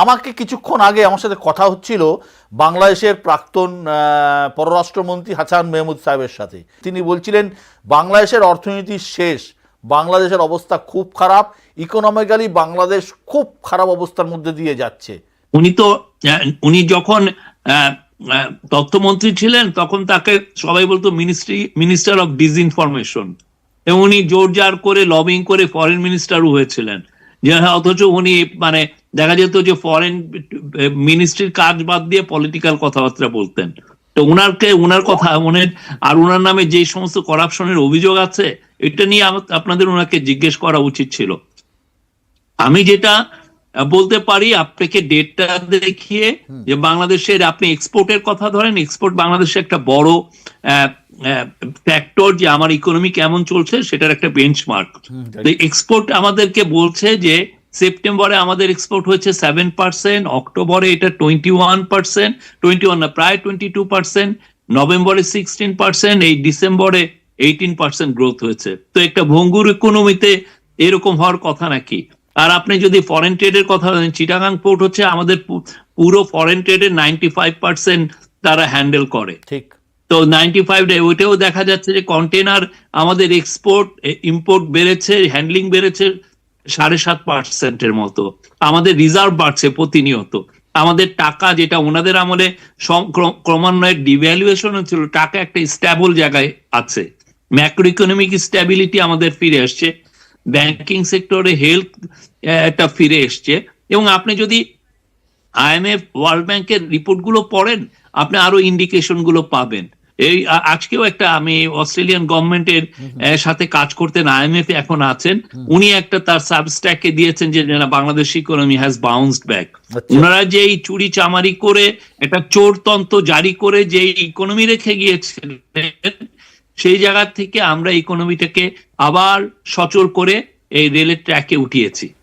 আমাকে কিছুক্ষণ আগে আমার সাথে কথা হচ্ছিল বাংলাদেশের প্রাক্তন পররাষ্ট্রমন্ত্রী হাসান মেহমুদ সাহেবের সাথে। তিনি বলছিলেন বাংলাদেশের অর্থনীতি শেষ, বাংলাদেশের অবস্থা খুব খারাপ, ইকোনমিক্যালি বাংলাদেশ খুব খারাপ অবস্থার মধ্যে দিয়ে যাচ্ছে। উনি যখন তথ্যমন্ত্রী ছিলেন তখন তাকে সবাই বলতো মিনিস্টার অফ ডিসইনফরমেশন, এবং উনি জোর জার করে লবিং করে ফরেন মিনিস্টারও হয়েছিলেন। যে অথচ উনি মানে দেখা যেত যে ফরেন মিনিস্ট্রির কাজ বাদ দিয়ে পলিটিক্যাল কথাবার্তা বলতেন। তো উনার কথা আর উনার নামে যে সমস্ত করাপশনের অভিযোগ আছে এটা নিয়ে আপনাদের ওনাকে জিজ্ঞেস করা উচিত ছিল। আমি যেটা বলতে পারি আপনাকে ডেটটা দেখিয়ে, যে বাংলাদেশের আপনি এক্সপোর্টের কথা ধরেন, এক্সপোর্ট বাংলাদেশে একটা বড় ফ্যাক্টর যে আমার ইকোনমি কেমন চলছে সেটার একটা বেঞ্চমার্ক। এক্সপোর্ট আমাদেরকে বলছে যে সেপ্টেম্বরে আমাদের এক্সপোর্ট হয়েছে 7%, অক্টোবরে এটা 21%, 21 না প্রায় 22%, নভেম্বরে 16%, এই ডিসেম্বরে 18% গ্রোথ হয়েছে। তো একটা ভঙ্গুর ইকোনমিতে এরকম হওয়ার কথা নাকি? আর আপনি যদি ফরেন ট্রেডের কথা বলেন, চিটাগাং পোর্ট হচ্ছে আমাদের পুরো ফরেন ট্রেডের 95% তারা হ্যান্ডেল করে। ঠিক। তো 95 ওইটাও দেখা যাচ্ছে যে কন্টেনার আমাদের এক্সপোর্ট ইম্পোর্ট বেড়েছে, হ্যান্ডলিং বেড়েছে 7.5%-এর মতো। আমাদের রিজার্ভ বাড়ছে প্রতিনিয়ত। আমাদের টাকা, যেটা ওনাদের আমলে ক্রমান্বয়ে ডিভ্যালুয়েশন হচ্ছিল, টাকা একটা স্ট্যাবল জায়গায় আছে। ম্যাক্রো ইকোনমিক স্ট্যাবিলিটি আমাদের ফিরে আসছে, ব্যাংকিং সেক্টরে হেলথ একটা ফিরে এসছে। এবং আপনি যদি IMF ওয়ার্ল্ড ব্যাংকের রিপোর্ট গুলো পড়েন, আপনি আরো ইন্ডিকেশন গুলো পাবেন। এই আজকেও একটা, আমি অস্ট্রেলিয়ান গভর্নমেন্টের সাথে কাজ করতেন, IMF এখন আছেন, উনি একটা তার সাবস্ট্যাকে দিয়েছেন যে বাংলাদেশ ইকোনমি হ্যাজ বাউন্সড ব্যাক। ওনারা যে এই চুরি চামারি করে একটা চোরতন্ত্র জারি করে যে ইকোনমি রেখে গিয়েছিলেন, সেই জায়গা থেকে আমরা ইকোনমিটাকে আবার সচল করে এই রেলের ট্র্যাকে উঠিয়েছি।